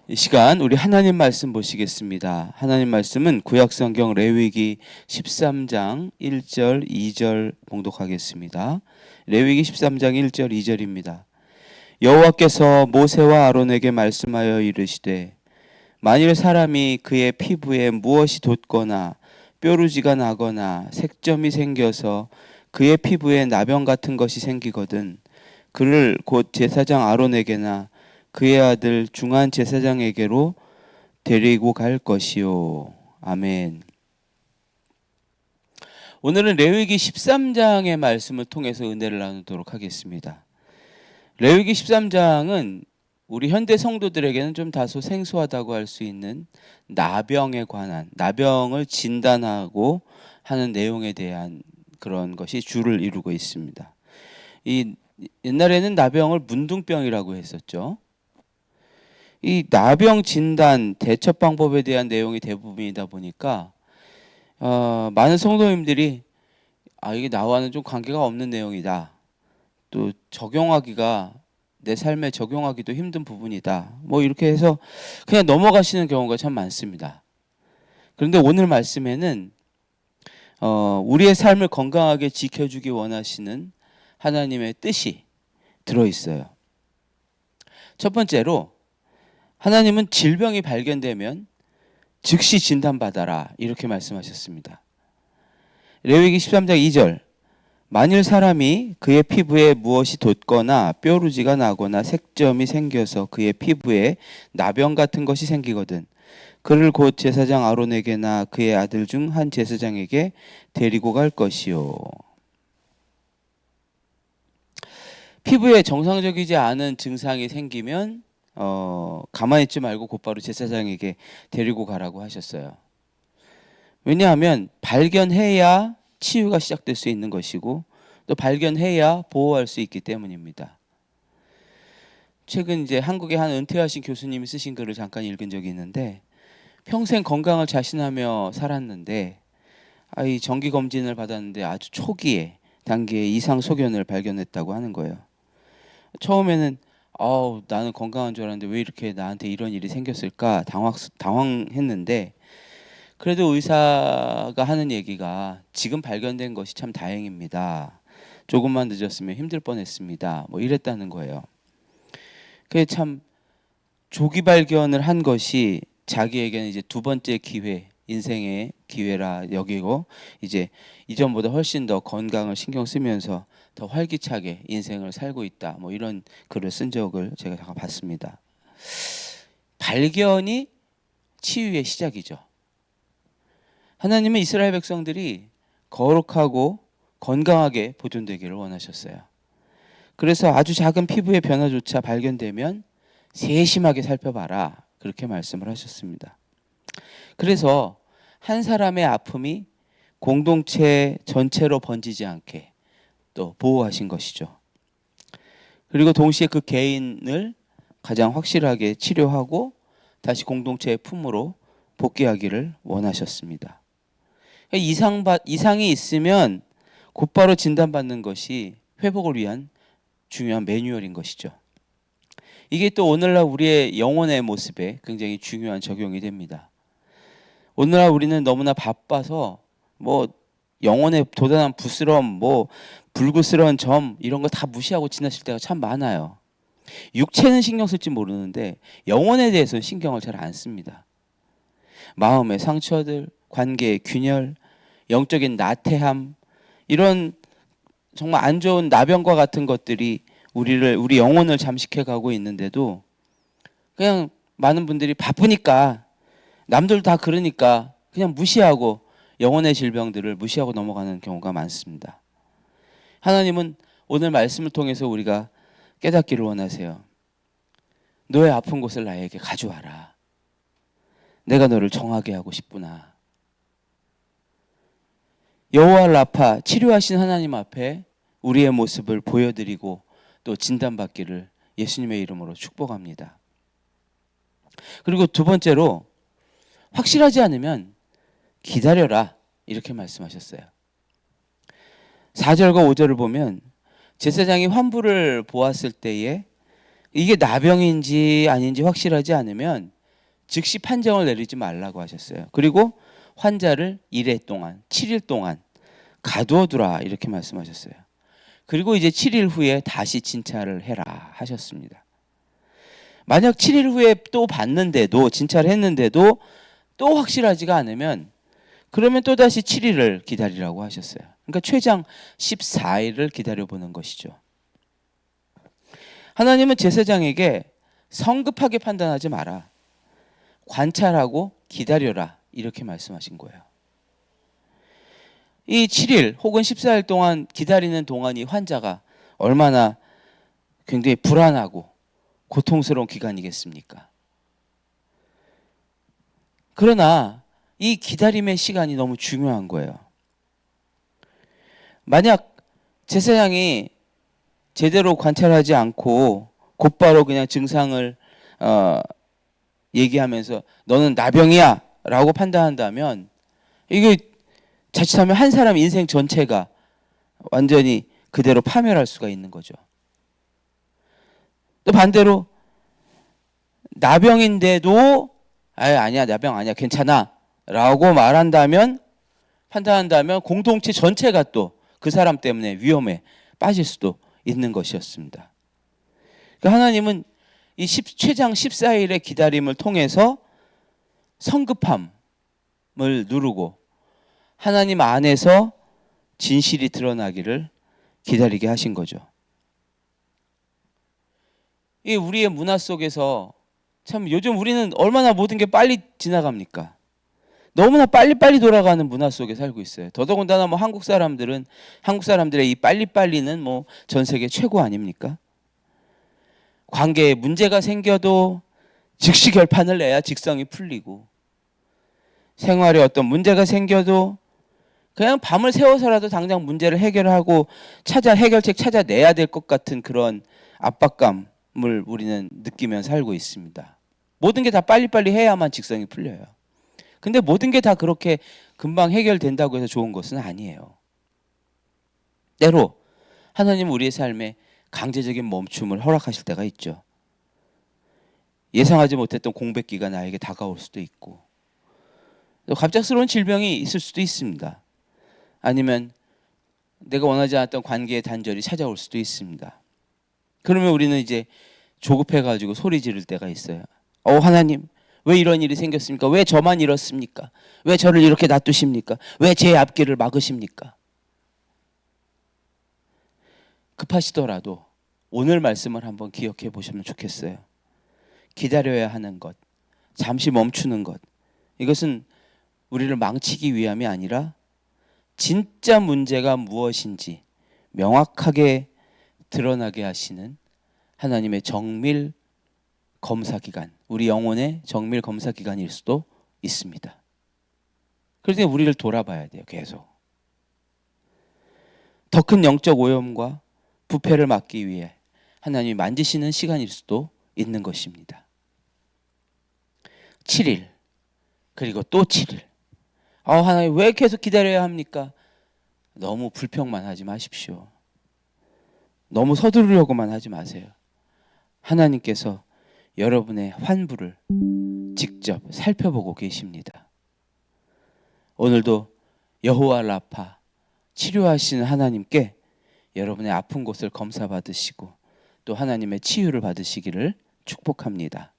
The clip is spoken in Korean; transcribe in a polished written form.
이 시간 우리 하나님 말씀 보시겠습니다. 하나님 말씀은 구약성경 레위기 13장 1절 2절 봉독하겠습니다. 레위기 13장 1절 2절입니다. 여호와께서 모세와 아론에게 말씀하여 이르시되 만일 사람이 그의 피부에 무엇이 돋거나 뾰루지가 나거나 색점이 생겨서 그의 피부에 나병 같은 것이 생기거든 그를 곧 제사장 아론에게나 그의 아들 중한 제사장에게로 데리고 갈 것이요. 아멘. 오늘은 레위기 13장의 말씀을 통해서 은혜를 나누도록 하겠습니다. 레위기 13장은 우리 현대 성도들에게는 좀 다소 생소하다고 할 수 있는 나병에 관한, 나병을 진단하고 하는 내용에 대한 그런 것이 주를 이루고 있습니다. 이 옛날에는 나병을 문둥병이라고 했었죠. 이 나병 진단 대처 방법에 대한 내용이 대부분이다 보니까 많은 성도님들이 이게 나와는 좀 관계가 없는 내용이다. 또 적용하기가 내 삶에 적용하기도 힘든 부분이다. 뭐 이렇게 해서 그냥 넘어가시는 경우가 참 많습니다. 그런데 오늘 말씀에는 우리의 삶을 건강하게 지켜주기 원하시는 하나님의 뜻이 들어있어요. 첫 번째로 하나님은 질병이 발견되면 즉시 진단받아라 이렇게 말씀하셨습니다. 레위기 13장 2절 만일 사람이 그의 피부에 무엇이 돋거나 뾰루지가 나거나 색점이 생겨서 그의 피부에 나병 같은 것이 생기거든 그를 곧 제사장 아론에게나 그의 아들 중 한 제사장에게 데리고 갈 것이요. 피부에 정상적이지 않은 증상이 생기면 가만히 있지 말고 곧바로 제사장에게 데리고 가라고 하셨어요. 왜냐하면 발견해야 치유가 시작될 수 있는 것이고 또 발견해야 보호할 수 있기 때문입니다. 최근 이제 한국의 한 은퇴하신 교수님이 쓰신 글을 잠깐 읽은 적이 있는데 평생 건강을 자신하며 살았는데 이 정기 검진을 받았는데 아주 초기에 단계에 이상 소견을 발견했다고 하는 거예요. 처음에는 나는 건강한 줄 알았는데 왜 이렇게 나한테 이런 일이 생겼을까 당황했는데 그래도 의사가 하는 얘기가 지금 발견된 것이 참 다행입니다. 조금만 늦었으면 힘들 뻔했습니다. 뭐 이랬다는 거예요. 그게 참 조기 발견을 한 것이 자기에게는 이제 두 번째 기회, 인생의 기회라 여기고 이제 이전보다 훨씬 더 건강을 신경 쓰면서 더 활기차게 인생을 살고 있다. 뭐 이런 글을 쓴 적을 제가 잠깐 봤습니다. 발견이 치유의 시작이죠. 하나님은 이스라엘 백성들이 거룩하고 건강하게 보존되기를 원하셨어요. 그래서 아주 작은 피부의 변화조차 발견되면 세심하게 살펴봐라. 그렇게 말씀을 하셨습니다. 그래서 한 사람의 아픔이 공동체 전체로 번지지 않게 또 보호하신 것이죠. 그리고 동시에 그 개인을 가장 확실하게 치료하고 다시 공동체의 품으로 복귀하기를 원하셨습니다. 이상이 있으면 곧바로 진단받는 것이 회복을 위한 중요한 매뉴얼인 것이죠. 이게 또 오늘날 우리의 영혼의 모습에 굉장히 중요한 적용이 됩니다. 오늘날 우리는 너무나 바빠서 뭐 영혼의 도단한 부스럼, 불구스러운 점 이런 거 다 무시하고 지나칠 때가 참 많아요. 육체는 신경 쓸지 모르는데 영혼에 대해서는 신경을 잘 안 씁니다. 마음의 상처들, 관계의 균열, 영적인 나태함 이런 정말 안 좋은 나병과 같은 것들이 우리 영혼을 잠식해 가고 있는데도 그냥 많은 분들이 바쁘니까 남들 다 그러니까 그냥 무시하고 영혼의 질병들을 무시하고 넘어가는 경우가 많습니다. 하나님은 오늘 말씀을 통해서 우리가 깨닫기를 원하세요. 너의 아픈 곳을 나에게 가져와라. 내가 너를 정하게 하고 싶구나. 여호와 라파 치료하신 하나님 앞에 우리의 모습을 보여드리고 또 진단받기를 예수님의 이름으로 축복합니다. 그리고 두 번째로 확실하지 않으면 기다려라 이렇게 말씀하셨어요. 4절과 5절을 보면 제사장이 환부를 보았을 때에 이게 나병인지 아닌지 확실하지 않으면 즉시 판정을 내리지 말라고 하셨어요. 그리고 환자를 1회 동안, 7일 동안 가두어두라 이렇게 말씀하셨어요. 그리고 이제 7일 후에 다시 진찰을 해라 하셨습니다. 만약 7일 후에 또 봤는데도, 진찰을 했는데도 또 확실하지가 않으면 그러면 또다시 7일을 기다리라고 하셨어요. 그러니까 최장 14일을 기다려보는 것이죠. 하나님은 제사장에게 성급하게 판단하지 마라. 관찰하고 기다려라. 이렇게 말씀하신 거예요. 이 7일 혹은 14일 동안 기다리는 동안 이 환자가 얼마나 굉장히 불안하고 고통스러운 기간이겠습니까? 그러나 이 기다림의 시간이 너무 중요한 거예요. 만약 제사장이 제대로 관찰하지 않고 곧바로 그냥 증상을 얘기하면서 너는 나병이야 라고 판단한다면 이게 자칫하면 한 사람 인생 전체가 완전히 그대로 파멸할 수가 있는 거죠. 또 반대로 나병인데도 아니야 나병 아니야 괜찮아 라고 판단한다면 공동체 전체가 또 그 사람 때문에 위험에 빠질 수도 있는 것이었습니다. 그러니까 하나님은 이 최장 14일의 기다림을 통해서 성급함을 누르고 하나님 안에서 진실이 드러나기를 기다리게 하신 거죠. 이 우리의 문화 속에서 참 요즘 우리는 얼마나 모든 게 빨리 지나갑니까? 너무나 빨리빨리 돌아가는 문화 속에 살고 있어요. 더더군다나 뭐 한국 사람들의 이 빨리빨리는 뭐 전 세계 최고 아닙니까? 관계에 문제가 생겨도 즉시 결판을 내야 직성이 풀리고 생활에 어떤 문제가 생겨도 그냥 밤을 새워서라도 당장 문제를 해결하고 해결책 찾아내야 될 것 같은 그런 압박감을 우리는 느끼며 살고 있습니다. 모든 게 다 빨리빨리 해야만 직성이 풀려요. 근데 모든 게 다 그렇게 금방 해결된다고 해서 좋은 것은 아니에요. 때로 하나님은 우리의 삶에 강제적인 멈춤을 허락하실 때가 있죠. 예상하지 못했던 공백기가 나에게 다가올 수도 있고 또 갑작스러운 질병이 있을 수도 있습니다. 아니면 내가 원하지 않았던 관계의 단절이 찾아올 수도 있습니다. 그러면 우리는 이제 조급해가지고 소리 지를 때가 있어요. 하나님 왜 이런 일이 생겼습니까? 왜 저만 이렇습니까? 왜 저를 이렇게 놔두십니까? 왜 제 앞길을 막으십니까? 급하시더라도 오늘 말씀을 한번 기억해 보시면 좋겠어요. 기다려야 하는 것, 잠시 멈추는 것, 이것은 우리를 망치기 위함이 아니라 진짜 문제가 무엇인지 명확하게 드러나게 하시는 하나님의 정밀 검사 기간, 우리 영혼의 정밀 검사 기간일 수도 있습니다. 그래서 우리를 돌아봐야 돼요. 계속. 더 큰 영적 오염과 부패를 막기 위해 하나님이 만지시는 시간일 수도 있는 것입니다. 7일 그리고 또 7일. 하나님 왜 계속 기다려야 합니까? 너무 불평만 하지 마십시오. 너무 서두르려고만 하지 마세요. 하나님께서 여러분의 환부를 직접 살펴보고 계십니다. 오늘도 여호와 라파 치료하시는 하나님께 여러분의 아픈 곳을 검사 받으시고 또 하나님의 치유를 받으시기를 축복합니다.